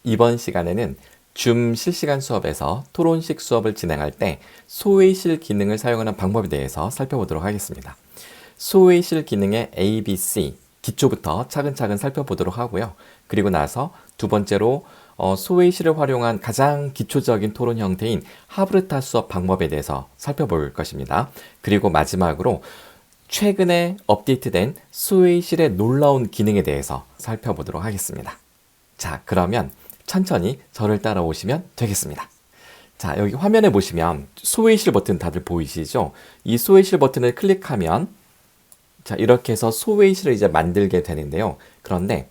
이번 시간에는 줌 실시간 수업에서 토론식 수업을 진행할 때 소외실 기능을 사용하는 방법에 대해서 살펴보도록 하겠습니다. 소외실 기능의 ABC, 기초부터 차근차근 살펴보도록 하고요. 그리고 나서 두 번째로 소외실을 활용한 가장 기초적인 토론 형태인 하브르타 수업 방법에 대해서 살펴볼 것입니다. 그리고 마지막으로 최근에 업데이트된 소외실의 놀라운 기능에 대해서 살펴보도록 하겠습니다. 자, 그러면 천천히 저를 따라오시면 되겠습니다. 자, 여기 화면에 보시면 소외실 버튼 다들 보이시죠? 이 소외실 버튼을 클릭하면 자, 이렇게 해서 소외실을 이제 만들게 되는데요. 그런데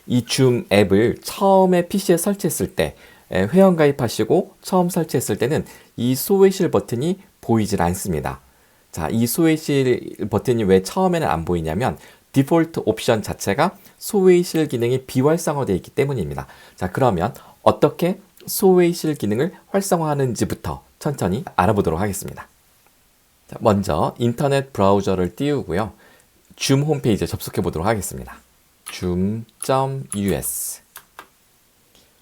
이 줌 앱을 처음에 PC에 설치했을 때 회원 가입하시고 처음 설치했을 때는 이 소외실 버튼이 보이질 않습니다. 자, 이 소외실 버튼이 왜 처음에는 안 보이냐면 디폴트 옵션 자체가 소외실 기능이 비활성화되어 있기 때문입니다. 자, 그러면 어떻게 소외실 기능을 활성화하는지부터 천천히 알아보도록 하겠습니다. 자, 먼저 인터넷 브라우저를 띄우고요. 줌 홈페이지에 접속해 보도록 하겠습니다. zoom.us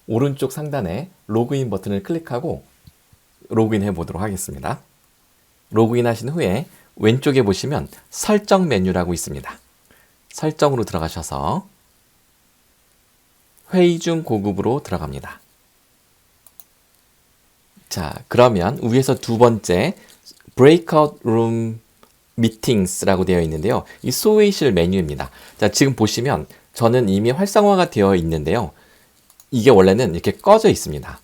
오른쪽 상단에 로그인 버튼을 클릭하고 로그인해 보도록 하겠습니다. 로그인 하신 후에 왼쪽에 보시면 설정 메뉴라고 있습니다. 설정으로 들어가셔서 회의 중 고급으로 들어갑니다. 자, 그러면 위에서 두 번째 Breakout Room Meetings라고 되어 있는데요. 이 소외실 메뉴입니다. 자, 지금 보시면 저는 이미 활성화가 되어 있는데요. 이게 원래는 이렇게 꺼져 있습니다.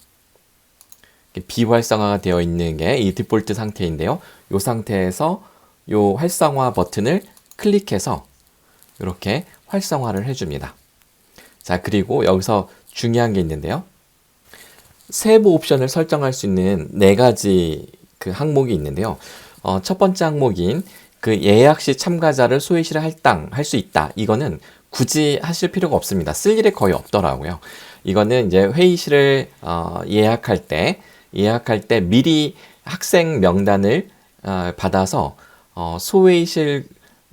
비활성화가 되어 있는 게 이 디폴트 상태인데요. 이 상태에서 이 활성화 버튼을 클릭해서 이렇게 활성화를 해줍니다. 자, 그리고 여기서 중요한 게 있는데요. 세부 옵션을 설정할 수 있는 네 가지 그 항목이 있는데요. 첫 번째 항목인 그 예약 시 참가자를 소외실에 할당할 수 있다. 이거는 굳이 하실 필요가 없습니다. 쓸 일이 거의 없더라고요. 이거는 이제 회의실을 예약할 때 미리 학생 명단을 받아서 소외실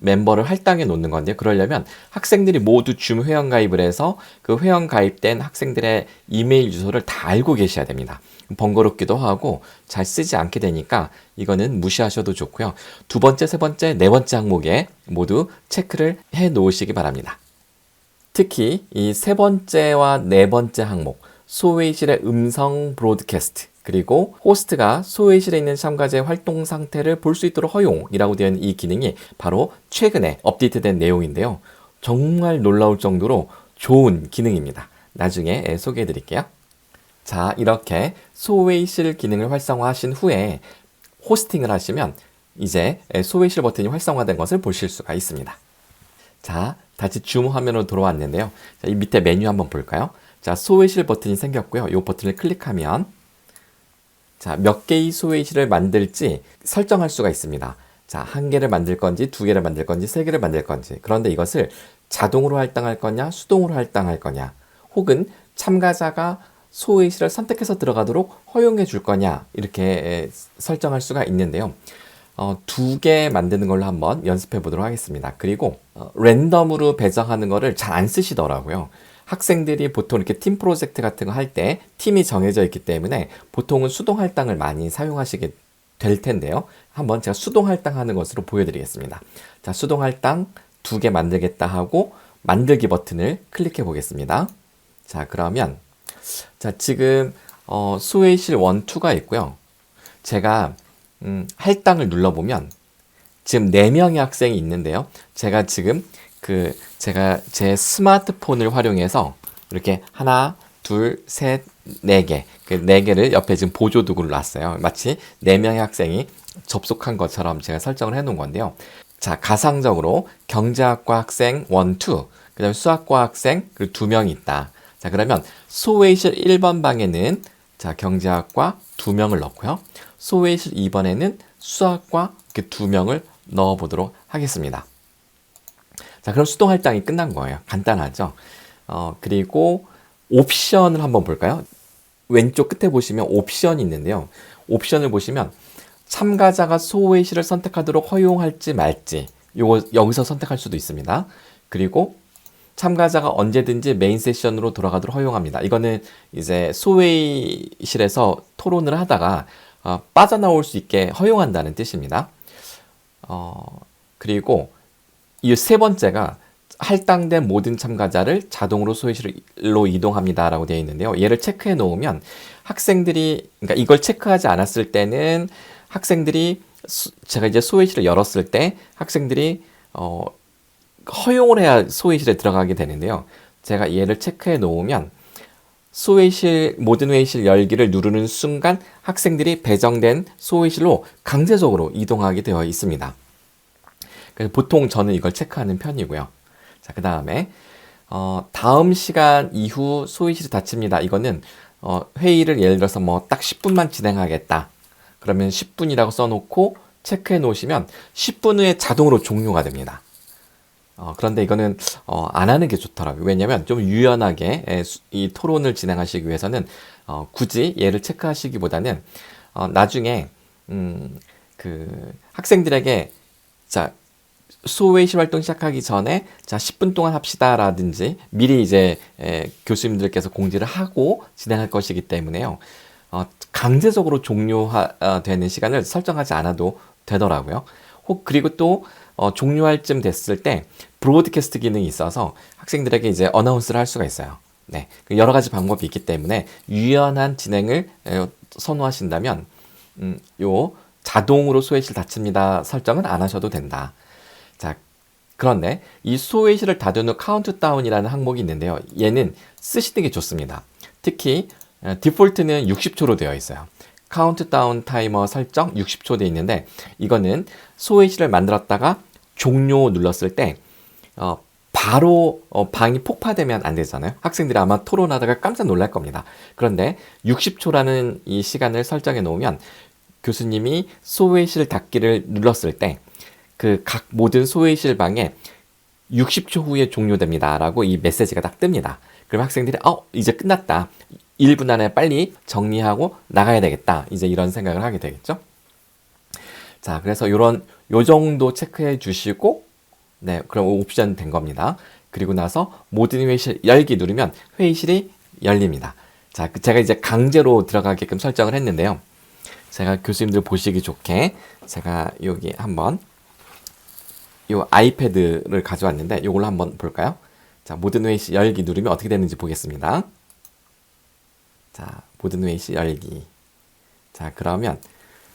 멤버를 할당해 놓는 건데, 그러려면 학생들이 모두 줌 회원 가입을 해서 그 회원 가입된 학생들의 이메일 주소를 다 알고 계셔야 됩니다. 번거롭기도 하고 잘 쓰지 않게 되니까 이거는 무시하셔도 좋고요. 두 번째, 세 번째, 네 번째 항목에 모두 체크를 해 놓으시기 바랍니다. 특히 이 세 번째와 네 번째 항목, 소외실의 음성 브로드캐스트, 그리고 호스트가 소외실에 있는 참가자의 활동 상태를 볼 수 있도록 허용이라고 되어 있는 이 기능이 바로 최근에 업데이트된 내용인데요. 정말 놀라울 정도로 좋은 기능입니다. 나중에 소개해 드릴게요. 자, 이렇게 소외실 기능을 활성화하신 후에 호스팅을 하시면 이제 소외실 버튼이 활성화된 것을 보실 수가 있습니다. 자, 다시 줌 화면으로 돌아왔는데요. 자, 이 밑에 메뉴 한번 볼까요? 자, 소외실 버튼이 생겼고요. 이 버튼을 클릭하면 자, 몇 개의 소외실을 만들지 설정할 수가 있습니다. 자, 한 개를 만들 건지, 두 개를 만들 건지, 세 개를 만들 건지. 그런데 이것을 자동으로 할당할 거냐, 수동으로 할당할 거냐, 혹은 참가자가 소외실을 선택해서 들어가도록 허용해 줄 거냐, 이렇게 설정할 수가 있는데요. 두 개 만드는 걸로 한번 연습해 보도록 하겠습니다. 그리고 랜덤으로 배정하는 거를 잘 안 쓰시더라고요. 학생들이 보통 이렇게 팀 프로젝트 같은 거 할 때 팀이 정해져 있기 때문에 보통은 수동 할당을 많이 사용하시게 될 텐데요. 한번 제가 수동 할당하는 것으로 보여드리겠습니다. 자, 수동 할당 두 개 만들겠다 하고 만들기 버튼을 클릭해 보겠습니다. 자, 그러면 자, 지금 소외실 1, 2가 있고요. 제가 할당을 눌러보면 지금 4명의 학생이 있는데요. 제가 지금 제가 제 스마트폰을 활용해서 이렇게 하나, 둘, 셋, 네 개, 그 네 개를 옆에 지금 보조 도구를 놨어요. 마치 4명의 학생이 접속한 것처럼 제가 설정을 해 놓은 건데요. 자, 가상적으로 경제학과 학생 1, 2, 그 다음에 수학과 학생 그리고 2명이 있다. 자, 그러면 소외실 1번 방에는 자, 경제학과 2명을 넣고요. 소외실 2번에는 수학과 이렇게 2명을 넣어 보도록 하겠습니다. 자, 그럼 수동 할당이 끝난 거예요. 간단하죠? 그리고 옵션을 한번 볼까요? 왼쪽 끝에 보시면 옵션이 있는데요. 옵션을 보시면 참가자가 소외실을 선택하도록 허용할지 말지 요거 여기서 선택할 수도 있습니다. 그리고 참가자가 언제든지 메인 세션으로 돌아가도록 허용합니다. 이거는 이제 소회의실에서 토론을 하다가 빠져나올 수 있게 허용한다는 뜻입니다. 그리고 이 세 번째가 할당된 모든 참가자를 자동으로 소회실로 이동합니다라고 되어 있는데요. 얘를 체크해 놓으면 학생들이, 그러니까 이걸 체크하지 않았을 때는 학생들이 제가 이제 소회실을 열었을 때 학생들이 허용을 해야 소회실에 들어가게 되는데요. 제가 얘를 체크해 놓으면 모든 회의실 열기를 누르는 순간 학생들이 배정된 소회실로 강제적으로 이동하게 되어 있습니다. 그래서 보통 저는 이걸 체크하는 편이고요. 자, 그 다음에 다음 시간 이후 소회실이 닫힙니다. 이거는 회의를 예를 들어서 뭐 딱 10분만 진행하겠다. 그러면 10분이라고 써놓고 체크해 놓으시면 10분 후에 자동으로 종료가 됩니다. 그런데 이거는 안 하는 게 좋더라고요. 왜냐면 좀 유연하게 이 토론을 진행하시기 위해서는 굳이 얘를 체크하시기보다는 나중에 그 학생들에게 자, 소회의실 활동 시작하기 전에 자 10분 동안 합시다라든지 미리 이제 교수님들께서 공지를 하고 진행할 것이기 때문에요. 강제적으로 종료되는 시간을 설정하지 않아도 되더라고요. 그리고 또 종료할 쯤 됐을 때 브로드캐스트 기능이 있어서 학생들에게 이제 어나운스를 할 수가 있어요. 네, 여러 가지 방법이 있기 때문에 유연한 진행을 선호하신다면 요 자동으로 소회실 닫힙니다 설정은 안 하셔도 된다. 자, 그런데 이 소회실을 닫은 후 카운트다운이라는 항목이 있는데요. 얘는 쓰시는 게 좋습니다. 특히 디폴트는 60초로 되어 있어요. 카운트다운 타이머 설정 60초 되어 있는데 이거는 소회실을 만들었다가 종료 눌렀을 때 바로 방이 폭파되면 안 되잖아요. 학생들이 아마 토론하다가 깜짝 놀랄 겁니다. 그런데 60초라는 이 시간을 설정해 놓으면 교수님이 소회실 닫기를 눌렀을 때 그 각 모든 소회실 방에 60초 후에 종료됩니다 라고 이 메시지가 딱 뜹니다. 그럼 학생들이 이제 끝났다. 1분 안에 빨리 정리하고 나가야 되겠다. 이제 이런 생각을 하게 되겠죠. 자, 그래서 요 정도 체크해 주시고, 네, 그럼 옵션 된 겁니다. 그리고 나서 모든 회의실 열기 누르면 회의실이 열립니다. 자, 제가 이제 강제로 들어가게끔 설정을 했는데요. 제가 교수님들 보시기 좋게 제가 여기 한번 요 아이패드를 가져왔는데 요걸로 한번 볼까요? 자, 모든 회의실 열기 누르면 어떻게 되는지 보겠습니다. 자, 모든 회의실 열기. 자, 그러면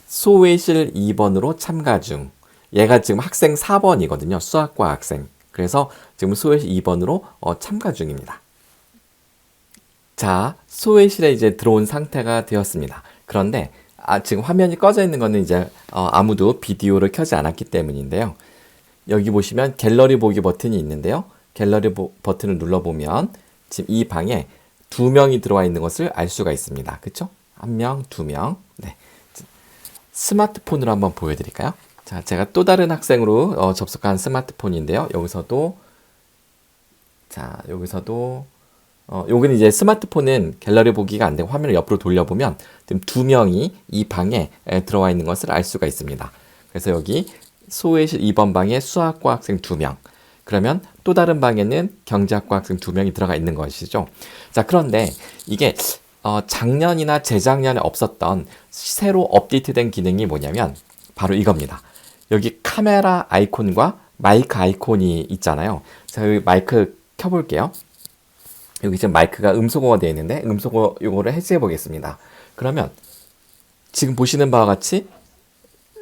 소회의실 2번으로 참가 중. 얘가 지금 학생 4번이거든요. 수학과 학생. 그래서 지금 소회의실 2번으로 참가 중입니다. 자, 소회의실에 이제 들어온 상태가 되었습니다. 그런데 지금 화면이 꺼져 있는 거는 이제 아무도 비디오를 켜지 않았기 때문인데요. 여기 보시면 갤러리 보기 버튼이 있는데요. 갤러리 버튼을 눌러보면 지금 이 방에 2명이 들어와 있는 것을 알 수가 있습니다. 그쵸? 1명, 2명. 네. 스마트폰으로 한번 보여드릴까요? 자, 제가 또 다른 학생으로 접속한 스마트폰인데요. 여기서도 여기는 이제 스마트폰은 갤러리 보기가 안 되고 화면을 옆으로 돌려보면 지금 2명이 이 방에 들어와 있는 것을 알 수가 있습니다. 그래서 여기 소회의실 2번 방에 수학과 학생 2명, 그러면 또 다른 방에는 경제학과 학생 2명이 들어가 있는 것이죠. 자, 그런데 이게 작년이나 재작년에 없었던 새로 업데이트된 기능이 뭐냐면 바로 이겁니다. 여기 카메라 아이콘과 마이크 아이콘이 있잖아요. 자, 여기 마이크 켜볼게요. 여기 지금 마이크가 음소거가 되어 있는데 음소거 요거를 해제해 보겠습니다. 그러면 지금 보시는 바와 같이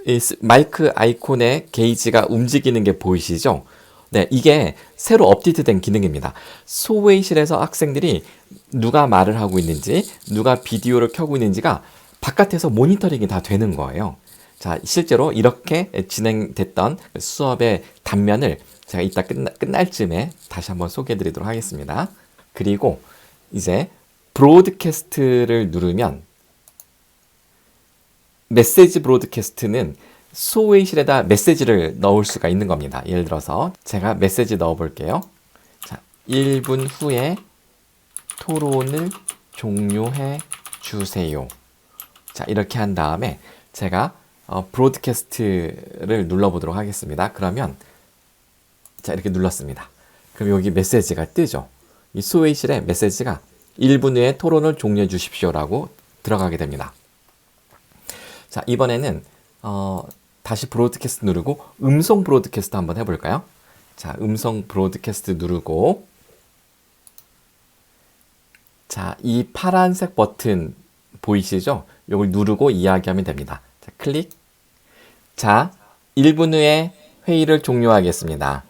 이 마이크 아이콘의 게이지가 움직이는 게 보이시죠? 네, 이게 새로 업데이트된 기능입니다. 소회의실에서 학생들이 누가 말을 하고 있는지, 누가 비디오를 켜고 있는지가 바깥에서 모니터링이 다 되는 거예요. 자, 실제로 이렇게 진행됐던 수업의 단면을 제가 이따 끝날 쯤에 다시 한번 소개해 드리도록 하겠습니다. 그리고 이제 브로드캐스트를 누르면 메시지 브로드캐스트는 소회의실에다 메시지를 넣을 수가 있는 겁니다. 예를 들어서 제가 메시지 넣어 볼게요. 자, 1분 후에 토론을 종료해 주세요. 자, 이렇게 한 다음에 제가 브로드캐스트를 눌러 보도록 하겠습니다. 그러면 자, 이렇게 눌렀습니다. 그럼 여기 메시지가 뜨죠. 이 소회의실에 메시지가 1분 후에 토론을 종료해 주십시오라고 들어가게 됩니다. 자, 이번에는 다시 브로드캐스트 누르고 음성 브로드캐스트 한번 해볼까요? 자, 음성 브로드캐스트 누르고 자, 이 파란색 버튼 보이시죠? 이걸 누르고 이야기하면 됩니다. 자, 클릭. 자, 1분 후에 회의를 종료하겠습니다.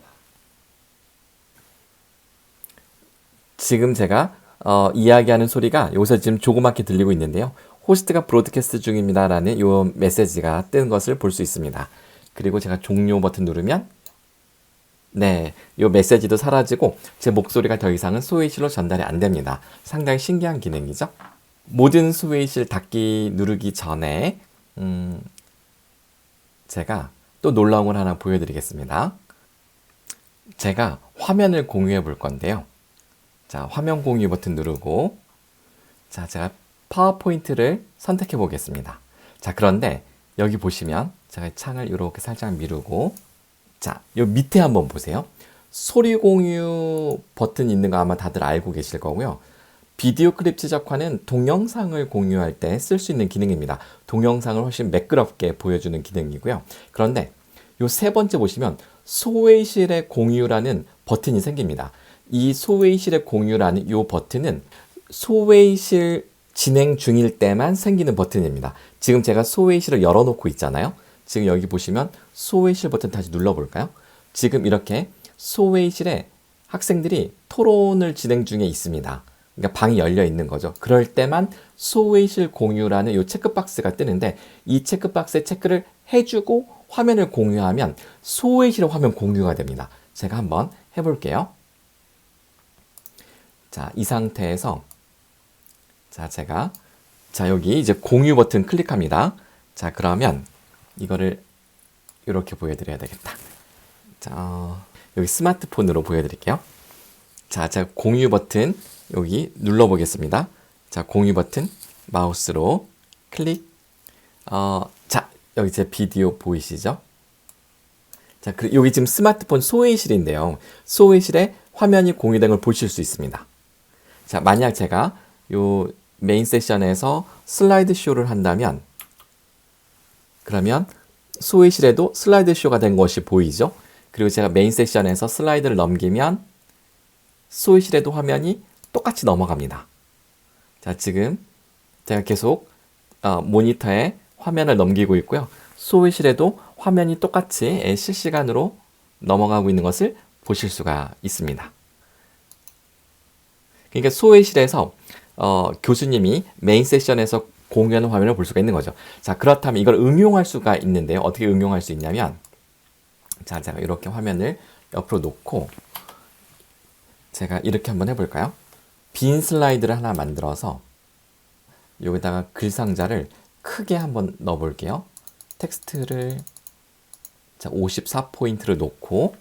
지금 제가 이야기하는 소리가 여기서 지금 조그맣게 들리고 있는데요. 호스트가 브로드캐스트 중입니다 라는 이 메시지가 뜬 것을 볼 수 있습니다. 그리고 제가 종료 버튼 누르면 네, 이 메시지도 사라지고 제 목소리가 더 이상은 소회의실로 전달이 안 됩니다. 상당히 신기한 기능이죠. 모든 소회의실 닫기 누르기 전에 제가 또 놀라운 걸 하나 보여드리겠습니다. 제가 화면을 공유해 볼 건데요. 자, 화면 공유 버튼 누르고 자, 제가 파워포인트를 선택해 보겠습니다. 자, 그런데 여기 보시면 제가 창을 이렇게 살짝 미루고 자, 요 밑에 한번 보세요. 소리 공유 버튼 있는 거 아마 다들 알고 계실 거고요. 비디오 클립 제작화는 동영상을 공유할 때 쓸 수 있는 기능입니다. 동영상을 훨씬 매끄럽게 보여주는 기능이고요. 그런데 요 세 번째 보시면 소회의실의 공유라는 버튼이 생깁니다. 이 소회의실의 공유라는 요 버튼은 소회의실 진행 중일 때만 생기는 버튼입니다. 지금 제가 소회의실을 열어놓고 있잖아요. 지금 여기 보시면 소회의실 버튼 다시 눌러볼까요? 지금 이렇게 소회의실에 학생들이 토론을 진행 중에 있습니다. 그러니까 방이 열려 있는 거죠. 그럴 때만 소회의실 공유라는 이 체크박스가 뜨는데 이 체크박스에 체크를 해주고 화면을 공유하면 소회의실의 화면 공유가 됩니다. 제가 한번 해볼게요. 자, 이 상태에서 자, 여기 이제 공유 버튼 클릭합니다. 자, 그러면 이거를 이렇게 보여드려야 되겠다. 자, 여기 스마트폰으로 보여드릴게요. 자, 제가 공유 버튼 여기 눌러보겠습니다. 자, 공유 버튼 마우스로 클릭. 자, 여기 제 비디오 보이시죠? 자, 여기 지금 스마트폰 소회의실인데요. 소회의실에 화면이 공유된 걸 보실 수 있습니다. 자, 만약 제가 요 메인 세션에서 슬라이드 쇼를 한다면 그러면 소회의실에도 슬라이드 쇼가 된 것이 보이죠? 그리고 제가 메인 세션에서 슬라이드를 넘기면 소회의실에도 화면이 똑같이 넘어갑니다. 자, 지금 제가 계속 모니터에 화면을 넘기고 있고요. 소회의실에도 화면이 똑같이 실시간으로 넘어가고 있는 것을 보실 수가 있습니다. 그러니까 소회의실에서 교수님이 메인 세션에서 공유하는 화면을 볼 수가 있는 거죠. 자, 그렇다면 이걸 응용할 수가 있는데요. 어떻게 응용할 수 있냐면 자, 제가 이렇게 화면을 옆으로 놓고 제가 이렇게 한번 해볼까요? 빈 슬라이드를 하나 만들어서 여기다가 글 상자를 크게 한번 넣어 볼게요. 텍스트를 자, 54포인트를 놓고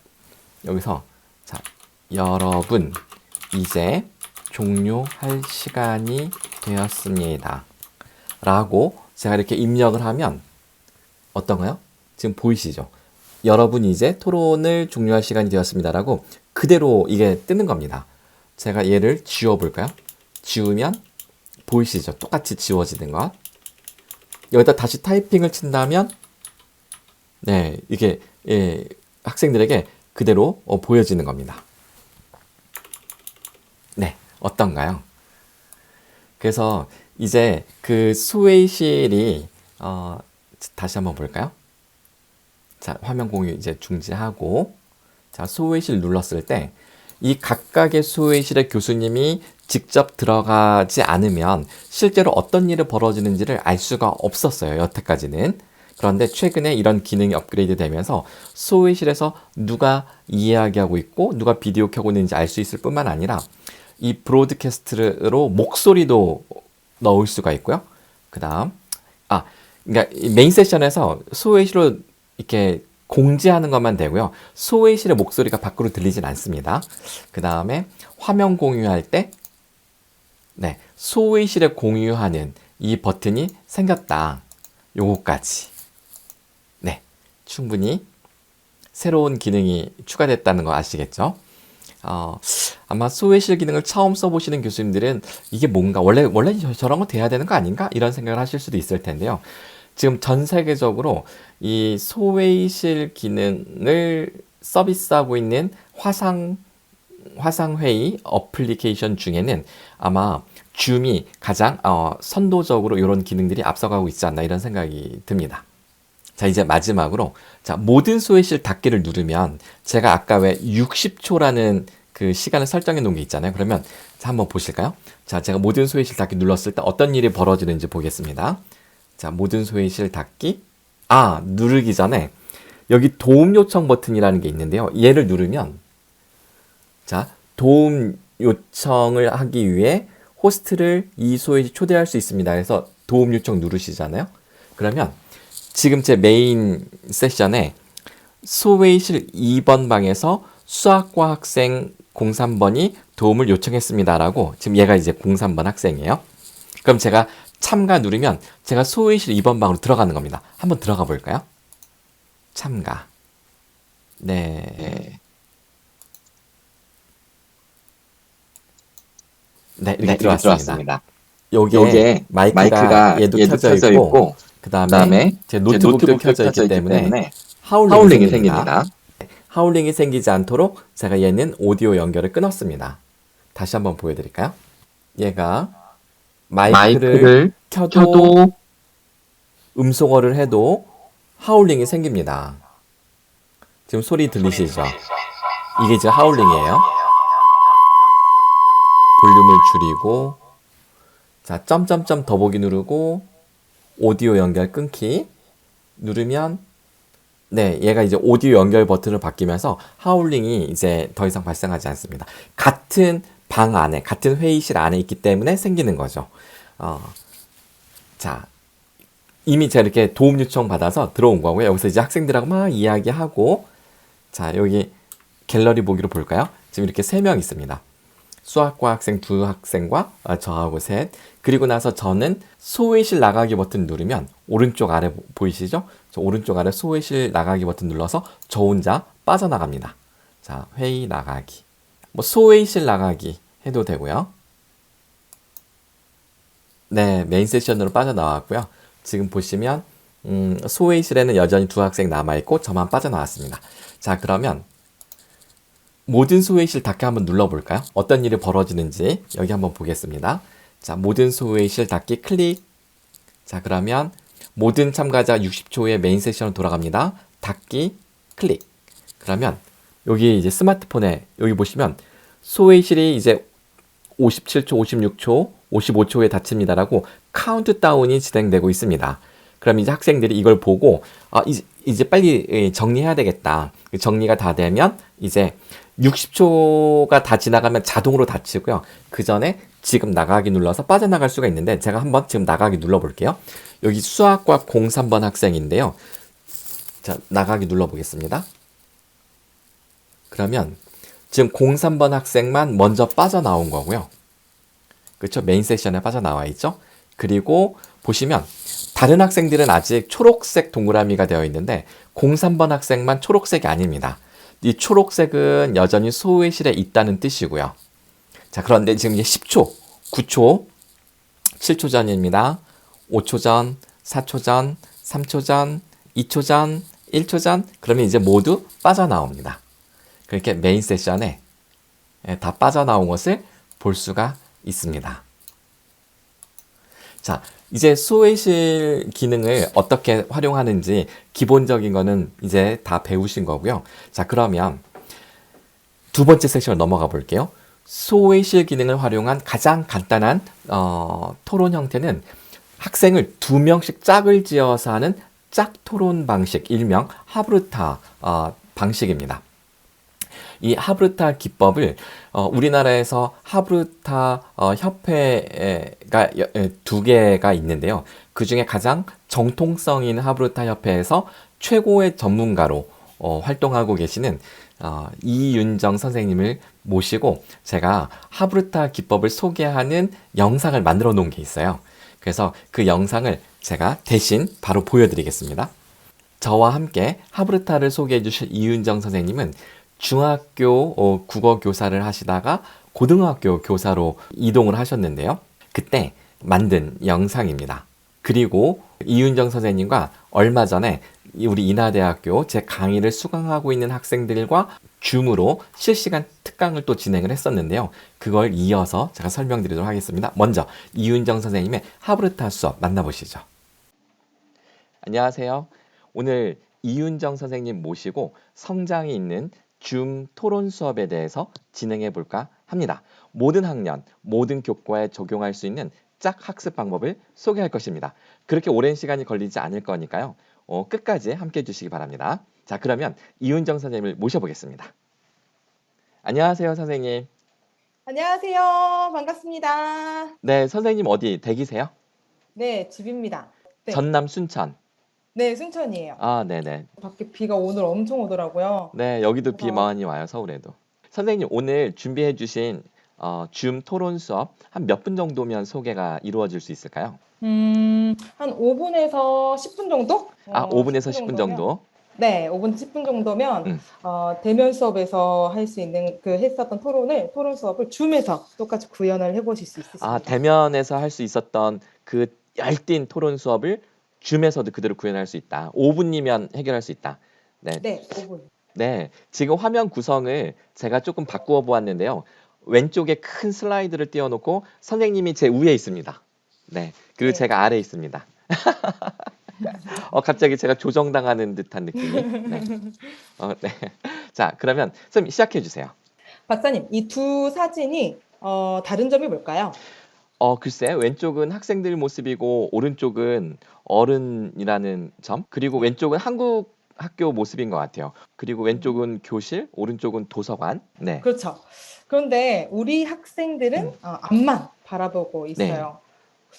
여기서 자, 여러분 이제 종료할 시간이 되었습니다. 라고 제가 이렇게 입력을 하면 어떤가요? 지금 보이시죠? 여러분 이제 토론을 종료할 시간이 되었습니다. 라고 그대로 이게 뜨는 겁니다. 제가 얘를 지워볼까요? 지우면 보이시죠? 똑같이 지워지는 것. 여기다 다시 타이핑을 친다면 네, 이게 학생들에게 그대로 보여지는 겁니다. 네, 어떤가요? 그래서 이제 그 소회의실이 다시 한번 볼까요? 자, 화면 공유 이제 중지하고 자, 소회의실 눌렀을 때 이 각각의 소회의실의 교수님이 직접 들어가지 않으면 실제로 어떤 일이 벌어지는지를 알 수가 없었어요. 여태까지는. 그런데 최근에 이런 기능이 업그레이드 되면서 소회의실에서 누가 이야기하고 있고 누가 비디오 켜고 있는지 알 수 있을 뿐만 아니라 이 브로드캐스트로 목소리도 넣을 수가 있고요. 그 다음, 그러니까 메인 세션에서 소회의실로 이렇게 공지하는 것만 되고요. 소회의실의 목소리가 밖으로 들리진 않습니다. 그 다음에 화면 공유할 때, 네, 소회의실에 공유하는 이 버튼이 생겼다. 요거까지. 네, 충분히 새로운 기능이 추가됐다는 거 아시겠죠? 아마 소외실 기능을 처음 써보시는 교수님들은 이게 뭔가 원래 저런 거 돼야 되는 거 아닌가? 이런 생각을 하실 수도 있을 텐데요. 지금 전 세계적으로 이 소외실 기능을 서비스하고 있는 화상회의 어플리케이션 중에는 아마 줌이 가장 선도적으로 이런 기능들이 앞서가고 있지 않나 이런 생각이 듭니다. 자, 이제 마지막으로, 자, 모든 소외실 닫기를 누르면 제가 아까 왜 60초라는 그 시간을 설정해 놓은 게 있잖아요. 그러면 자, 한번 보실까요? 자, 제가 모든 소외실 닫기 눌렀을 때 어떤 일이 벌어지는지 보겠습니다. 자, 모든 소외실 닫기. 누르기 전에 여기 도움 요청 버튼이라는 게 있는데요. 얘를 누르면, 자, 도움 요청을 하기 위해 호스트를 이 소외실 초대할 수 있습니다. 그래서 도움 요청 누르시잖아요. 그러면 지금 제 메인 세션에 소외실 2번 방에서 수학과 학생 03번이 도움을 요청했습니다라고, 지금 얘가 이제 03번 학생이에요. 그럼 제가 참가 누르면 제가 소외실 2번 방으로 들어가는 겁니다. 한번 들어가 볼까요? 참가. 네. 네, 이렇게 들어왔습니다. 요게 마이크가 얘도 켜져 있고, 그 다음에 제 노트북도 켜져 있기 때문에 하울링이 생깁니다. 하울링이 생기지 않도록 제가 얘는 오디오 연결을 끊었습니다. 다시 한번 보여드릴까요? 얘가 마이크를 켜도 음소거를 해도 하울링이 생깁니다. 지금 소리 들리시죠? 이게 이제 하울링이에요. 볼륨을 줄이고, 자, 점점점 더보기 누르고 오디오 연결 끊기 누르면, 네, 얘가 이제 오디오 연결 버튼을 바뀌면서 하울링이 이제 더 이상 발생하지 않습니다. 같은 방 안에, 같은 회의실 안에 있기 때문에 생기는 거죠. 자, 이미 제가 이렇게 도움 요청 받아서 들어온 거고요. 여기서 이제 학생들하고 막 이야기하고, 자, 여기 갤러리 보기로 볼까요? 지금 이렇게 3명 있습니다. 수학과 학생 2학생과 저하고 셋. 그리고 나서 저는 소외실 나가기 버튼 누르면 오른쪽 아래 보이시죠? 저 오른쪽 아래 소외실 나가기 버튼 눌러서 저 혼자 빠져나갑니다. 자, 회의 나가기. 뭐 소외실 나가기 해도 되고요. 네, 메인 세션으로 빠져나왔고요. 지금 보시면 소외실에는 여전히 2학생 남아있고 저만 빠져나왔습니다. 자, 그러면 모든 소외실 닫기 한번 눌러볼까요? 어떤 일이 벌어지는지 여기 한번 보겠습니다. 자, 모든 소외실 닫기 클릭. 자, 그러면 모든 참가자 60초에 메인 세션으로 돌아갑니다. 닫기 클릭. 그러면 여기 이제 스마트폰에 여기 보시면 소외실이 이제 57초, 56초, 55초에 닫힙니다라고 카운트다운이 진행되고 있습니다. 그럼 이제 학생들이 이걸 보고 이제 빨리 정리해야 되겠다. 정리가 다 되면 이제 60초가 다 지나가면 자동으로 닫히고요. 그 전에 지금 나가기 눌러서 빠져나갈 수가 있는데 제가 한번 지금 나가기 눌러볼게요. 여기 수학과 03번 학생인데요. 자, 나가기 눌러보겠습니다. 그러면 지금 03번 학생만 먼저 빠져나온 거고요. 그렇죠? 메인 세션에 빠져나와 있죠? 그리고 보시면 다른 학생들은 아직 초록색 동그라미가 되어 있는데 03번 학생만 초록색이 아닙니다. 이 초록색은 여전히 소외실에 있다는 뜻이고요. 자, 그런데 지금 이제 10초, 9초, 7초 전입니다. 5초 전, 4초 전, 3초 전, 2초 전, 1초 전, 그러면 이제 모두 빠져나옵니다. 그렇게 메인 세션에 다 빠져나온 것을 볼 수가 있습니다. 자, 이제 소외실 기능을 어떻게 활용하는지 기본적인 거는 이제 다 배우신 거고요. 자, 그러면 두 번째 세션을 넘어가 볼게요. 소외실 기능을 활용한 가장 간단한 토론 형태는 학생을 2명씩 짝을 지어서 하는 짝토론 방식, 일명 하브르타 방식입니다. 이 하브르타 기법을 우리나라에서 하브르타 협회가 2개가 있는데요. 그 중에 가장 정통성 있는 하브르타 협회에서 최고의 전문가로 활동하고 계시는 이윤정 선생님을 모시고 제가 하브르타 기법을 소개하는 영상을 만들어 놓은 게 있어요. 그래서 그 영상을 제가 대신 바로 보여드리겠습니다. 저와 함께 하브르타를 소개해 주실 이윤정 선생님은 중학교 국어 교사를 하시다가 고등학교 교사로 이동을 하셨는데요. 그때 만든 영상입니다. 그리고 이윤정 선생님과 얼마 전에 우리 인하대학교 제 강의를 수강하고 있는 학생들과 줌으로 실시간 특강을 또 진행을 했었는데요. 그걸 이어서 제가 설명드리도록 하겠습니다. 먼저 이윤정 선생님의 하브르타 수업 만나보시죠. 안녕하세요. 오늘 이윤정 선생님 모시고 성장이 있는 줌 토론 수업에 대해서 진행해 볼까 합니다. 모든 학년, 모든 교과에 적용할 수 있는 짝 학습 방법을 소개할 것입니다. 그렇게 오랜 시간이 걸리지 않을 거니까요. 끝까지 함께 해주시기 바랍니다. 자, 그러면 이윤정 선생님을 모셔보겠습니다. 안녕하세요, 선생님. 안녕하세요. 반갑습니다. 네, 선생님 어디 댁이세요? 네, 집입니다. 네, 전남 순천. 네, 순천이에요. 아, 네네. 밖에 비가 오늘 엄청 오더라고요. 네, 여기도 비 그래서 많이 와요, 서울에도. 선생님, 오늘 준비해 주신 줌 토론 수업 한 몇 분 정도면 소개가 이루어질 수 있을까요? 한 5분에서 10분 정도? 아, 5분에서 10분 10분 정도면 정도? 네, 5분 10분 정도면 음. 대면 수업에서 할 수 있는 그 했었던 토론 수업을 줌에서 똑같이 구현을 해보실 수 아, 있으십니다. 대면에서 할 수 있었던 그 열띤 토론 수업을 줌에서도 그대로 구현할 수 있다. 5분이면 해결할 수 있다. 네, 네, 5분. 네. 지금 화면 구성을 제가 조금 바꾸어 보았는데요. 왼쪽에 큰 슬라이드를 띄워놓고 선생님이 제 위에 있습니다. 네. 그리고 네. 제가 아래에 있습니다. 갑자기 제가 조정당하는 듯한 느낌이. 네. 네. 자, 그러면 선생님 시작해 주세요. 박사님, 이 두 사진이 다른 점이 뭘까요? 글쎄, 왼쪽은 학생들 모습이고 오른쪽은 어른이라는 점, 그리고 왼쪽은 한국 학교 모습인 것 같아요. 그리고 왼쪽은 교실, 오른쪽은 도서관. 네. 그렇죠. 그런데 우리 학생들은 앞만 바라보고 네. 있어요.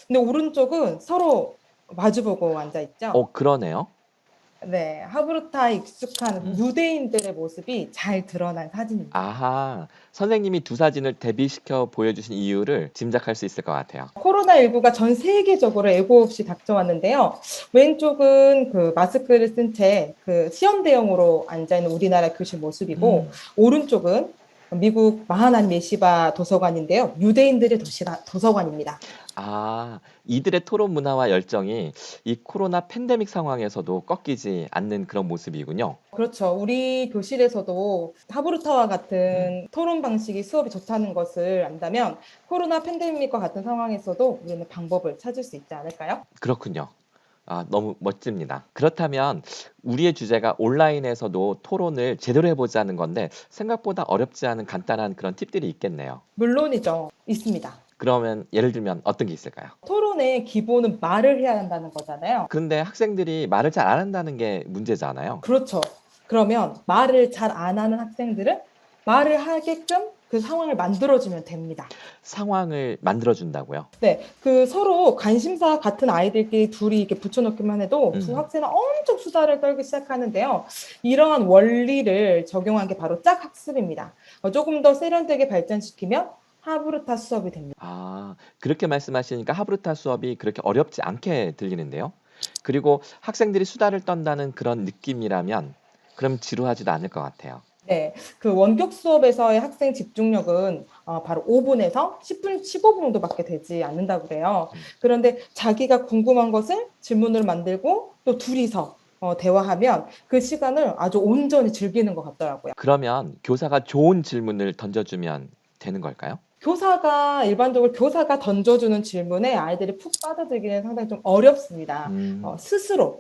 근데 오른쪽은 서로 마주보고 앉아 있죠. 그러네요. 네, 하브루타에 익숙한 유대인들의 모습이 잘 드러난 사진입니다. 아하, 선생님이 두 사진을 대비시켜 보여주신 이유를 짐작할 수 있을 것 같아요. 코로나19가 전 세계적으로 예고 없이 닥쳐왔는데요. 왼쪽은 그 마스크를 쓴 채 그 시험 대용으로 앉아 있는 우리나라 교실 모습이고, 오른쪽은 미국 마하난 예시바 도서관인데요. 유대인들의 도서관입니다. 아, 이들의 토론 문화와 열정이 이 코로나 팬데믹 상황에서도 꺾이지 않는 그런 모습이군요. 그렇죠. 우리 교실에서도 하브루타와 같은 토론 방식이 수업이 좋다는 것을 안다면 코로나 팬데믹과 같은 상황에서도 우리는 방법을 찾을 수 있지 않을까요? 그렇군요. 아, 너무 멋집니다. 그렇다면 우리의 주제가 온라인에서도 토론을 제대로 해보자는 건데 생각보다 어렵지 않은 간단한 그런 팁들이 있겠네요. 물론이죠. 있습니다. 그러면 예를 들면 어떤 게 있을까요? 토론의 기본은 말을 해야 한다는 거잖아요. 그런데 학생들이 말을 잘 안 한다는 게 문제잖아요. 그렇죠. 그러면 말을 잘 안 하는 학생들은 말을 하게끔 그 상황을 만들어주면 됩니다. 상황을 만들어준다고요? 네, 그 서로 관심사 같은 아이들끼리 둘이 이렇게 붙여놓기만 해도 두 학생은 엄청 수다를 떨기 시작하는데요. 이러한 원리를 적용한 게 바로 짝 학습입니다. 조금 더 세련되게 발전시키면 하브르타 수업이 됩니다. 아, 그렇게 말씀하시니까 하브르타 수업이 그렇게 어렵지 않게 들리는데요. 그리고 학생들이 수다를 떤다는 그런 느낌이라면 그럼 지루하지도 않을 것 같아요. 네, 그 원격 수업에서의 학생 집중력은 바로 5분에서 10분, 15분 정도밖에 되지 않는다고 그래요. 그런데 자기가 궁금한 것을 질문으로 만들고 또 둘이서 대화하면 그 시간을 아주 온전히 즐기는 것 같더라고요. 그러면 교사가 좋은 질문을 던져주면 되는 걸까요? 일반적으로 교사가 던져주는 질문에 아이들이 푹 빠져들기는 상당히 좀 어렵습니다.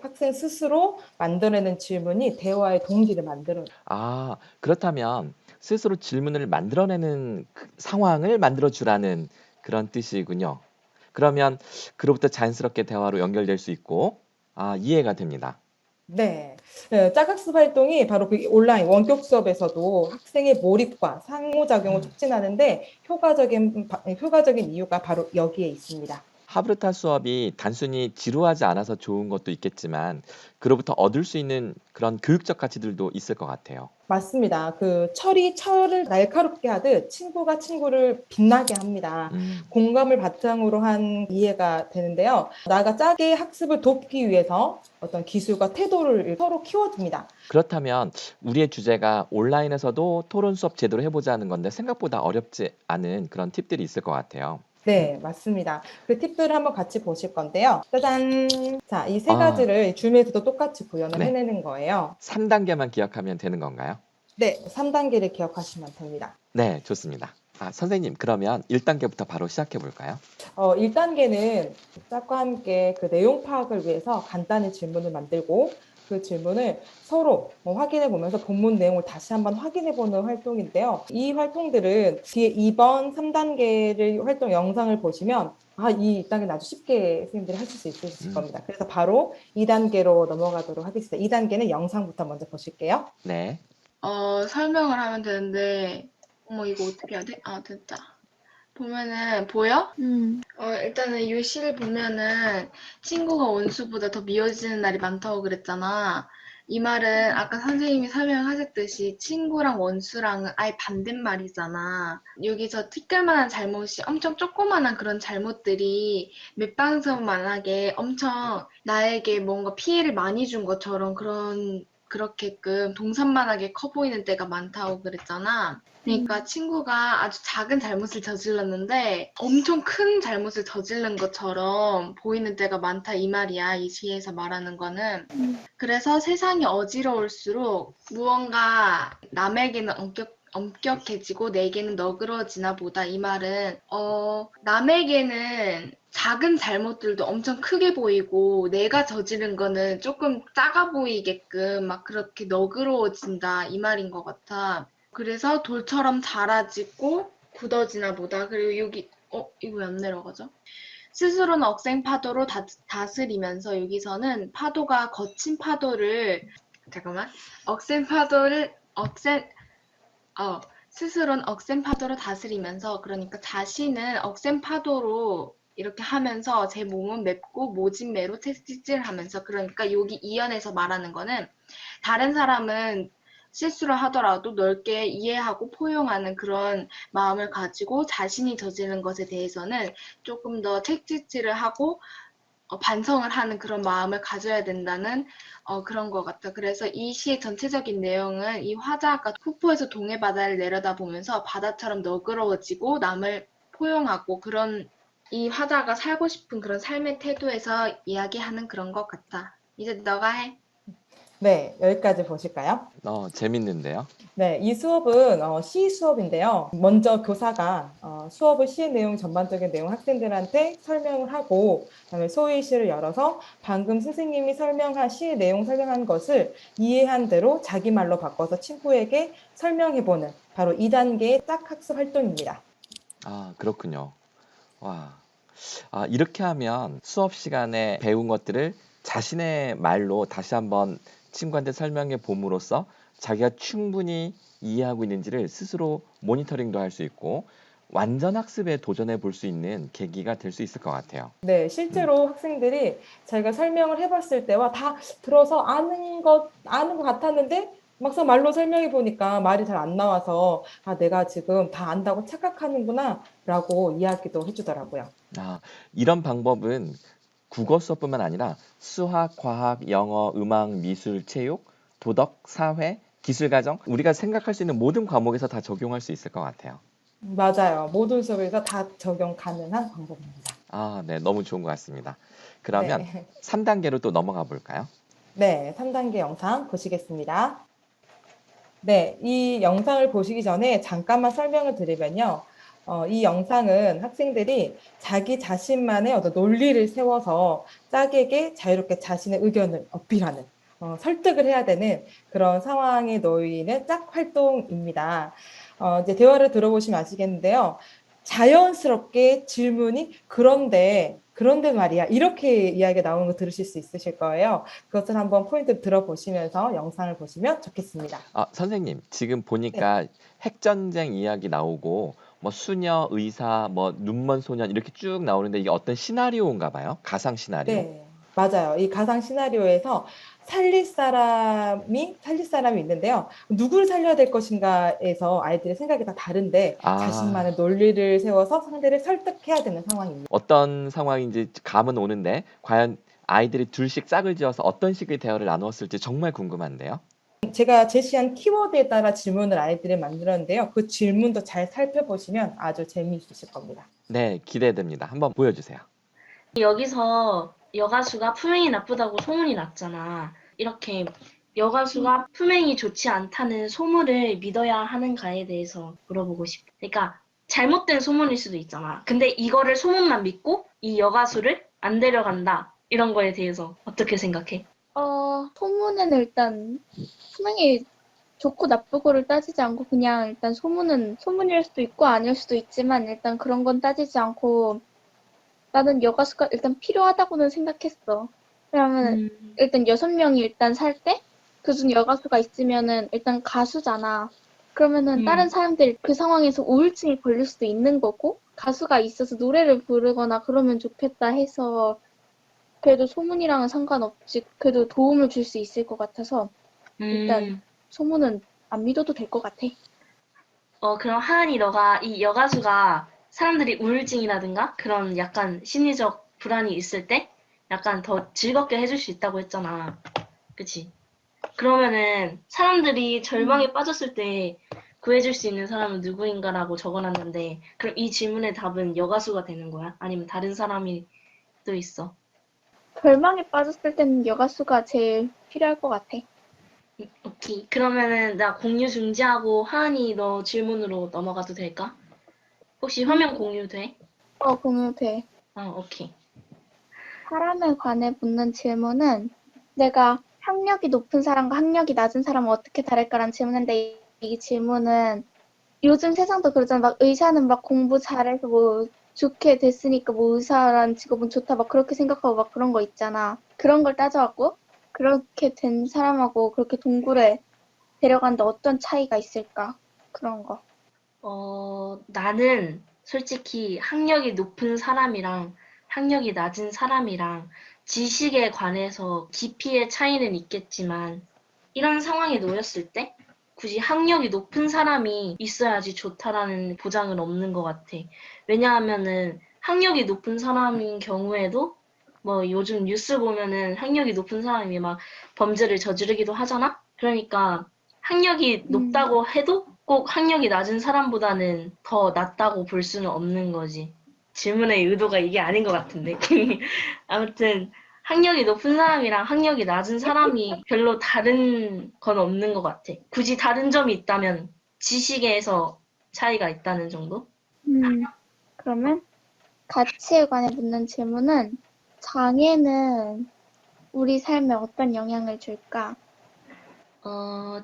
학생 스스로 만들어내는 질문이 대화의 동기를 만들어요. 아, 그렇다면 스스로 질문을 만들어내는 그 상황을 만들어주라는 그런 뜻이군요. 그러면 그로부터 자연스럽게 대화로 연결될 수 있고, 이해가 됩니다. 네. 짝학습 활동이 바로 그 온라인 원격 수업에서도 학생의 몰입과 상호작용을 촉진하는데 효과적인 이유가 바로 여기에 있습니다. 하브르타 수업이 단순히 지루하지 않아서 좋은 것도 있겠지만 그로부터 얻을 수 있는 그런 교육적 가치들도 있을 것 같아요. 맞습니다. 그 철이 철을 날카롭게 하듯 친구가 친구를 빛나게 합니다. 음, 공감을 바탕으로 한 이해가 되는데요. 나아가 짜게 학습을 돕기 위해서 어떤 기술과 태도를 서로 키워줍니다. 그렇다면 우리의 주제가 온라인에서도 토론 수업 제대로 해보자는 건데 생각보다 어렵지 않은 그런 팁들이 있을 것 같아요. 네, 맞습니다. 그 팁들을 한번 같이 보실 건데요. 짜잔! 자, 이 세 아, 가지를 줌에서도 똑같이 구현을 네. 해내는 거예요. 3단계만 기억하면 되는 건가요? 네, 3단계를 기억하시면 됩니다. 네, 좋습니다. 선생님, 그러면 1단계부터 바로 시작해 볼까요? 1단계는 짝과 함께 그 내용 파악을 위해서 간단히 질문을 만들고 그 질문을 서로 확인해 보면서 본문 내용을 다시 한번 확인해 보는 활동인데요. 이 활동들은 뒤에 2번, 3단계를 활동 영상을 보시면 이 2단계는 아주 쉽게 선생님들이 하실 수 있으실 음, 겁니다. 그래서 바로 2단계로 넘어가도록 하겠습니다. 2단계는 영상부터 먼저 보실게요. 네. 설명을 하면 되는데, 어머, 이거 어떻게 해야 돼? 아, 됐다. 보면은, 보여? 일단은 이 시를 보면은, 친구가 원수보다 더 미워지는 날이 많다고 그랬잖아. 이 말은 아까 선생님이 설명하셨듯이 친구랑 원수랑은 아예 반대말이잖아. 여기서 티끌만한 잘못이 엄청 조그만한 그런 잘못들이 몇방선만하게 엄청 나에게 뭔가 피해를 많이 준 것처럼 그렇게끔 동산만하게 커 보이는 때가 많다고 그랬잖아. 그러니까 친구가 아주 작은 잘못을 저질렀는데 엄청 큰 잘못을 저지른 것처럼 보이는 때가 많다 이 말이야. 이 시에서 말하는 거는. 그래서 세상이 어지러울수록 무언가 남에게는 엄격해지고 내게는 너그러지나 보다 이 말은 남에게는 작은 잘못들도 엄청 크게 보이고 내가 저지른 거는 조금 작아 보이게끔 막 그렇게 너그러워진다 이 말인 것 같아. 그래서 돌처럼 자라지고 굳어지나 보다. 그리고 여기 이거 왜 안 내려가죠? 스스로는 억센 파도로 다스리면서 여기서는 파도가 거친 파도를 잠깐만 억센 파도를 억센 스스로는 억센 파도로 다스리면서 그러니까 자신은 억센 파도로 이렇게 하면서 제 몸은 맵고 모진 매로 채찍질하면서 그러니까 여기 이연에서 말하는 거는 다른 사람은 실수를 하더라도 넓게 이해하고 포용하는 그런 마음을 가지고 자신이 저지른 것에 대해서는 조금 더 책짓질을 하고 반성을 하는 그런 마음을 가져야 된다는 그런 것 같아. 그래서 이 시의 전체적인 내용은 이 화자가 폭포에서 동해 바다를 내려다보면서 바다처럼 너그러워지고 남을 포용하고 그런 이 화자가 살고 싶은 그런 삶의 태도에서 이야기하는 그런 것 같아. 이제 너가 해. 네, 여기까지 보실까요? 재밌는데요. 네, 이 수업은 시 수업인데요. 먼저 교사가 수업의 시 내용 전반적인 내용 학생들한테 설명을 하고 그다음에 소위 시를 열어서 방금 선생님이 설명한 시 내용 설명한 것을 이해한 대로 자기 말로 바꿔서 친구에게 설명해보는 바로 2단계의 짝 학습 활동입니다. 그렇군요. 와. 이렇게 하면 수업 시간에 배운 것들을 자신의 말로 다시 한번 친구한테 설명해 봄으로써 자기가 충분히 이해하고 있는지를 스스로 모니터링도 할 수 있고 완전 학습에 도전해 볼 수 있는 계기가 될 수 있을 것 같아요. 네, 음, 실제로 학생들이 자기가 설명을 해봤을 때와 다 들어서 아는 것 같았는데 막상 말로 설명해 보니까 말이 잘 안 나와서 내가 지금 다 안다고 착각하는구나 라고 이야기도 해주더라고요. 이런 방법은 국어 수업뿐만 아니라 수학, 과학, 영어, 음악, 미술, 체육, 도덕, 사회, 기술 과정 우리가 생각할 수 있는 모든 과목에서 다 적용할 수 있을 것 같아요. 맞아요. 모든 수업에서 다 적용 가능한 방법입니다. 네, 너무 좋은 것 같습니다. 그러면 네. 3단계로 또 넘어가 볼까요? 네, 3단계 영상 보시겠습니다. 네, 이 영상을 보시기 전에 잠깐만 설명을 드리면요. 이 영상은 학생들이 자기 자신만의 어떤 논리를 세워서 짝에게 자유롭게 자신의 의견을 어필하는, 설득을 해야 되는 그런 상황에 놓이는 짝 활동입니다. 이제 대화를 들어보시면 아시겠는데요. 자연스럽게 질문이 그런데 말이야. 이렇게 이야기가 나오는 거 들으실 수 있으실 거예요. 그것을 한번 포인트 들어보시면서 영상을 보시면 좋겠습니다. 선생님, 지금 네. 보니까 핵전쟁 이야기 나오고 뭐 수녀, 의사, 뭐 눈먼 소년 이렇게 쭉 나오는데 이게 어떤 시나리오인가 봐요. 가상 시나리오. 네, 맞아요. 이 가상 시나리오에서 살릴 사람이 있는데요. 누굴 살려야 될 것인가에서 아이들의 생각이 다 다른데 아, 자신만의 논리를 세워서 상대를 설득해야 되는 상황입니다. 어떤 상황인지 감은 오는데 과연 아이들이 둘씩 짝을 지어서 어떤 식의 대화를 나누었을지 정말 궁금한데요. 제가 제시한 키워드에 따라 질문을 아이들이 만들었는데요. 그 질문도 잘 살펴보시면 아주 재미있으실 겁니다. 네, 기대됩니다. 한번 보여주세요. 여기서 여가수가 품행이 나쁘다고 소문이 났잖아. 이렇게 여가수가 품행이 좋지 않다는 소문을 믿어야 하는가에 대해서 물어보고 싶어. 그러니까 잘못된 소문일 수도 있잖아. 근데 이거를 소문만 믿고 이 여가수를 안 데려간다. 이런 거에 대해서 어떻게 생각해? 소문에는 일단 수명이 좋고 나쁘고를 따지지 않고 그냥 일단 소문은 소문일 수도 있고 아닐 수도 있지만 일단 그런 건 따지지 않고 나는 여가수가 일단 필요하다고는 생각했어. 왜냐면 일단 6명이 일단 살 때 그중 여가수가 있으면은 일단 가수잖아. 그러면은 다른 사람들이 그 상황에서 우울증이 걸릴 수도 있는 거고 가수가 있어서 노래를 부르거나 그러면 좋겠다 해서 그래도 소문이랑은 상관없이 그래도 도움을 줄 수 있을 것 같아서 일단 음, 소문은 안 믿어도 될 것 같아. 그럼 하은이 너가 이 여가수가 사람들이 우울증이라든가 그런 약간 심리적 불안이 있을 때 약간 더 즐겁게 해줄 수 있다고 했잖아. 그치? 그러면은 사람들이 절망에 빠졌을 때 구해줄 수 있는 사람은 누구인가라고 적어놨는데 그럼 이 질문의 답은 여가수가 되는 거야? 아니면 다른 사람이 또 있어? 절망에 빠졌을 때는 여가수가 제일 필요할 것 같아. 오케이. 그러면은 나 공유 중지하고 하은이 너 질문으로 넘어가도 될까? 혹시 화면 공유 돼? 공유돼. 오케이. 사람에 관해 묻는 질문은 내가 학력이 높은 사람과 학력이 낮은 사람은 어떻게 다를까라는 질문인데 이 질문은 요즘 세상도 그러잖아. 막 의사는 막 공부 잘해서 뭐 좋게 됐으니까 뭐 의사라는 직업은 좋다 막 그렇게 생각하고 막 그런 거 있잖아. 그런 걸 따져왔고 그렇게 된 사람하고 그렇게 동굴에 데려가는데 어떤 차이가 있을까? 그런 거. 나는 솔직히 학력이 높은 사람이랑 학력이 낮은 사람이랑 지식에 관해서 깊이의 차이는 있겠지만 이런 상황에 놓였을 때 굳이 학력이 높은 사람이 있어야지 좋다라는 보장은 없는 것 같아. 왜냐하면은 학력이 높은 사람인 경우에도 뭐 요즘 뉴스 보면은 학력이 높은 사람이 막 범죄를 저지르기도 하잖아? 그러니까 학력이 음, 높다고 해도 꼭 학력이 낮은 사람보다는 더 낫다고 볼 수는 없는 거지. 질문의 의도가 이게 아닌 것 같은데. 아무튼 학력이 높은 사람이랑 학력이 낮은 사람이 별로 다른 건 없는 것 같아. 굳이 다른 점이 있다면 지식에서 차이가 있다는 정도? 그러면 가치에 관해 묻는 질문은 장애는 우리 삶에 어떤 영향을 줄까?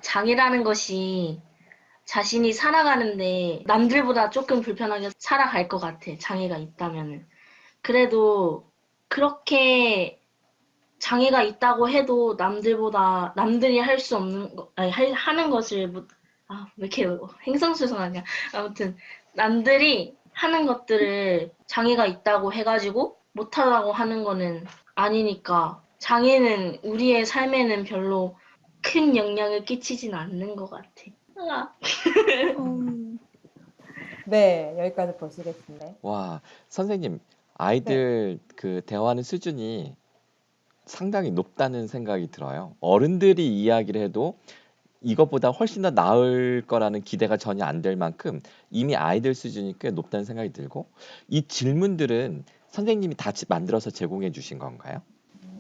장애라는 것이 자신이 살아가는데 남들보다 조금 불편하게 살아갈 것 같아. 장애가 있다면은. 그래도 그렇게 장애가 있다고 해도 남들이 할 수 없는 거, 아니, 하는 것을 왜 이렇게 행성수성하냐. 아무튼 남들이 하는 것들을 장애가 있다고 해가지고 못하라고 하는 거는 아니니까 장애는 우리의 삶에는 별로 큰 영향을 끼치진 않는 것 같아. 아, 음, 네, 여기까지 보시겠습니다. 와, 선생님, 네. 아이들 그 대화하는 수준이 상당히 높다는 생각이 들어요. 어른들이 이야기를 해도 이것보다 훨씬 더 나을 거라는 기대가 전혀 안 될 만큼 이미 아이들 수준이 꽤 높다는 생각이 들고 이 질문들은 선생님이 다 만들어서 제공해 주신 건가요?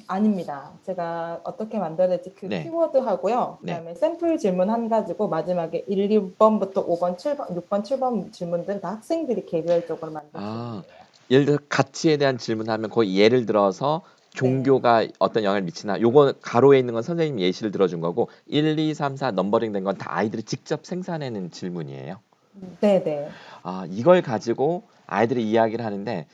아닙니다. 제가 어떻게 만들어야 될지 그 네, 키워드하고요. 네. 그다음에 샘플 질문 한 가지고 마지막에 1, 2번부터 5번, 7번, 6번, 7번 질문들은 다 학생들이 개별적으로 만든 아, 질문이에요. 예를 들어 가치에 대한 질문하면 거의 예를 들어서 네. 종교가 어떤 영향을 미치나 요거 가로에 있는 건 선생님이 예시를 들어준 거고 1, 2, 3, 4 넘버링 된 건 다 아이들이 직접 생산해낸 질문이에요. 네네. 이걸 가지고 아이들이 이야기를 하는데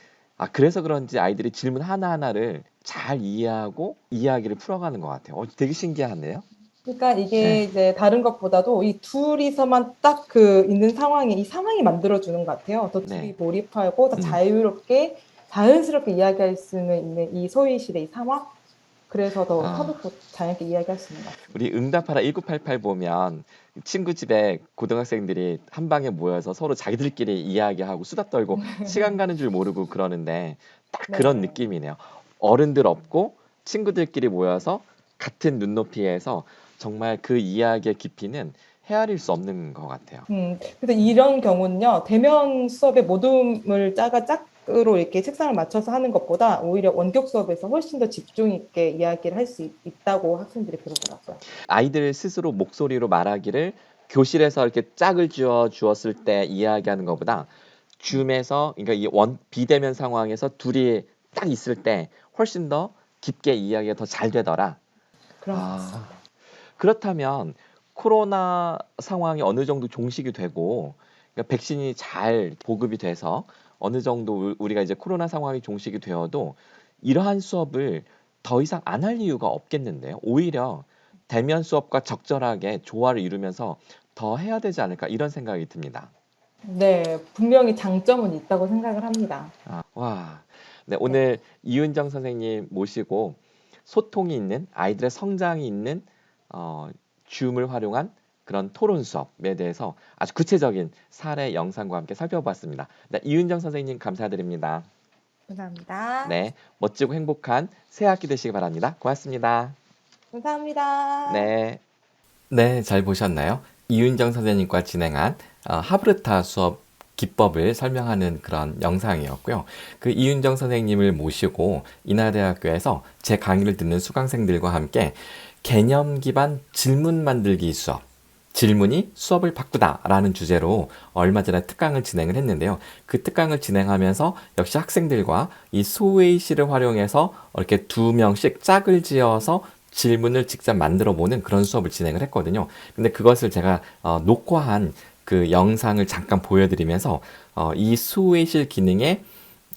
그래서 그런지 아이들이 질문 하나하나를 잘 이해하고 이야기를 풀어가는 것 같아요. 되게 신기하네요. 그러니까 이게 네. 이제 다른 것보다도 이 둘이서만 딱 그 있는 상황에 이 상황이 만들어주는 것 같아요. 더 둘이 네. 몰입하고 더 자유롭게 자연스럽게 이야기할 수 있는 이 소위실의 이 상황. 그래서 더 아, 터놓고 자연스럽게 이야기할 수 있는 것 같아요. 우리 응답하라 1988 보면 친구 집에 고등학생들이 한 방에 모여서 서로 자기들끼리 이야기하고 수다 떨고 시간 가는 줄 모르고 그러는데 딱 그런 네. 느낌이네요. 어른들 없고 친구들끼리 모여서 같은 눈높이에서 정말 그 이야기의 깊이는 헤아릴 수 없는 것 같아요. 그래서 이런 경우는요, 대면 수업의 모둠을 짝으로 이렇게 책상을 맞춰서 하는 것보다 오히려 원격 수업에서 훨씬 더 집중 있게 이야기를 할 수 있다고 학생들이 그러더라고요. 아이들 스스로 목소리로 말하기를 교실에서 이렇게 짝을 주었을 때 이야기하는 것보다 줌에서 그러니까 비대면 상황에서 둘이 딱 있을 때 훨씬 더 깊게 이야기가 더 잘 되더라. 그런 것 같습니다. 아, 그렇다면 코로나 상황이 어느 정도 종식이 되고 그러니까 백신이 잘 보급이 돼서 어느 정도 우리가 이제 코로나 상황이 종식이 되어도 이러한 수업을 더 이상 안 할 이유가 없겠는데요. 오히려 대면 수업과 적절하게 조화를 이루면서 더 해야 되지 않을까 이런 생각이 듭니다. 네, 분명히 장점은 있다고 생각을 합니다. 와, 네, 네. 오늘 이은정 선생님 모시고 소통이 있는 아이들의 성장이 있는 줌을 활용한 그런 토론 수업에 대해서 아주 구체적인 사례 영상과 함께 살펴봤습니다. 네, 이은정 선생님 감사드립니다. 감사합니다. 네, 멋지고 행복한 새 학기 되시기 바랍니다. 고맙습니다. 감사합니다. 네. 네, 잘 보셨나요? 이윤정 선생님과 진행한 하브르타 수업 기법을 설명하는 그런 영상이었고요. 그 이윤정 선생님을 모시고 인하대학교에서 제 강의를 듣는 수강생들과 함께 개념 기반 질문 만들기 수업, 질문이 수업을 바꾸다라는 주제로 얼마 전에 특강을 진행을 했는데요. 그 특강을 진행하면서 역시 학생들과 이 소웨이시를 활용해서 이렇게 2명씩 짝을 지어서 질문을 직접 만들어 보는 그런 수업을 진행을 했거든요. 근데 그것을 제가 녹화한 그 영상을 잠깐 보여드리면서 이 소외실 기능에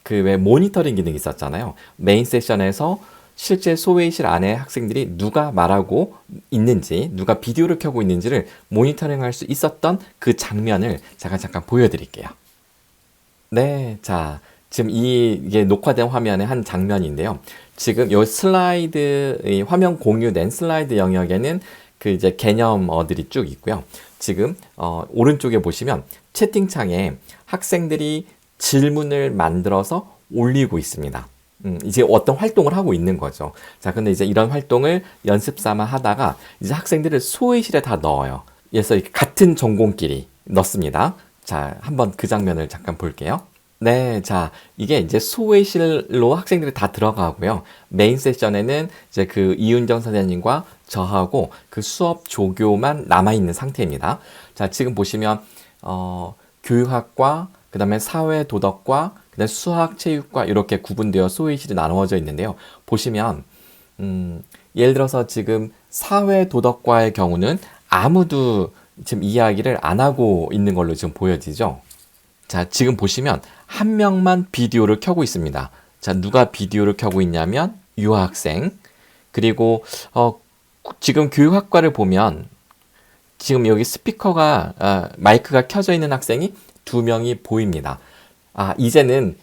그 왜 모니터링 기능이 있었잖아요. 메인 세션에서 실제 소외실 안에 학생들이 누가 말하고 있는지, 누가 비디오를 켜고 있는지를 모니터링 할 수 있었던 그 장면을 제가 잠깐 보여드릴게요. 네, 자, 지금 이게 녹화된 화면의 한 장면인데요. 지금 요 슬라이드, 이 화면 공유된 슬라이드 영역에는 그 이제 개념어들이 쭉 있고요. 지금, 오른쪽에 보시면 채팅창에 학생들이 질문을 만들어서 올리고 있습니다. 이제 어떤 활동을 하고 있는 거죠. 자, 근데 이제 이런 활동을 연습 삼아 하다가 이제 학생들을 소위실에 다 넣어요. 그래서 이렇게 같은 전공끼리 넣습니다. 자, 한번 그 장면을 잠깐 볼게요. 네, 자, 이게 이제 소외실로 학생들이 다 들어가고요. 메인 세션에는 이제 그 이윤정 선생님과 저하고 그 수업 조교만 남아있는 상태입니다. 자, 지금 보시면, 교육학과, 그 다음에 사회도덕과, 그 다음에 수학, 체육과 이렇게 구분되어 소외실이 나누어져 있는데요. 보시면, 예를 들어서 지금 사회도덕과의 경우는 아무도 지금 이야기를 안 하고 있는 걸로 지금 보여지죠. 자, 지금 보시면 한 명만 비디오를 켜고 있습니다. 자, 누가 비디오를 켜고 있냐면 유학생. 그리고 지금 교육학과를 보면 지금 여기 스피커가 마이크가 켜져 있는 학생이 2명이 보입니다. 이제는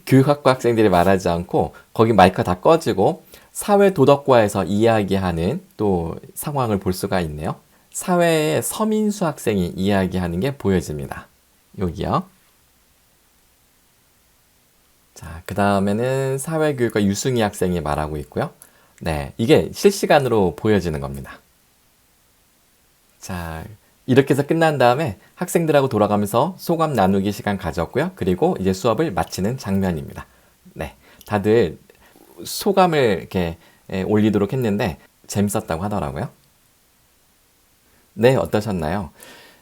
교육학과 학생들이 말하지 않고 거기 마이크가 다 꺼지고 사회도덕과에서 이야기하는 또 상황을 볼 수가 있네요. 사회의 서민수 학생이 이야기하는 게 보여집니다. 여기요. 자, 그 다음에는 사회교육과 유승희 학생이 말하고 있고요. 네, 이게 실시간으로 보여지는 겁니다. 자, 이렇게 해서 끝난 다음에 학생들하고 돌아가면서 소감 나누기 시간 가졌고요. 그리고 이제 수업을 마치는 장면입니다. 네, 다들 소감을 이렇게 올리도록 했는데 재밌었다고 하더라고요. 네, 어떠셨나요?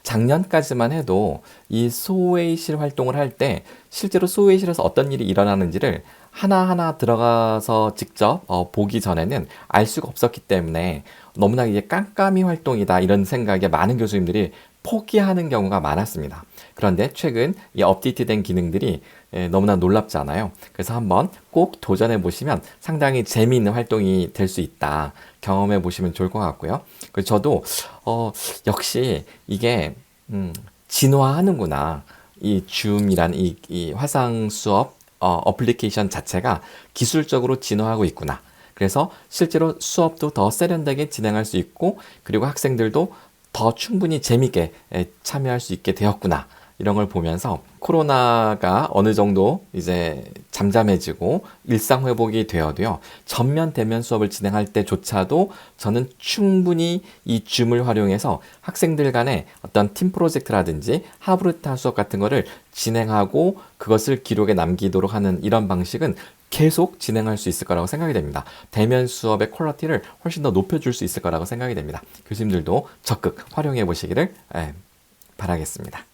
작년까지만 해도 이 소외실 활동을 할 때 실제로 소외실에서 어떤 일이 일어나는지를 하나하나 들어가서 직접 보기 전에는 알 수가 없었기 때문에 너무나 이게 깜깜이 활동이다 이런 생각에 많은 교수님들이 포기하는 경우가 많았습니다. 그런데 최근 이 업데이트된 기능들이 너무나 놀랍지 않아요? 그래서 한번 꼭 도전해 보시면 상당히 재미있는 활동이 될 수 있다. 경험해 보시면 좋을 것 같고요. 그래서 저도 역시 이게 진화하는구나. 이 줌이란 이 화상 수업 어플리케이션 자체가 기술적으로 진화하고 있구나. 그래서 실제로 수업도 더 세련되게 진행할 수 있고, 그리고 학생들도 더 충분히 재밌게 참여할 수 있게 되었구나. 이런 걸 보면서 코로나가 어느 정도 이제 잠잠해지고 일상 회복이 되어도요, 전면 대면 수업을 진행할 때조차도 저는 충분히 이 줌을 활용해서 학생들 간의 어떤 팀 프로젝트라든지 하브르타 수업 같은 거를 진행하고 그것을 기록에 남기도록 하는 이런 방식은 계속 진행할 수 있을 거라고 생각이 됩니다. 대면 수업의 퀄리티를 훨씬 더 높여줄 수 있을 거라고 생각이 됩니다. 교수님들도 적극 활용해 보시기를 바라겠습니다.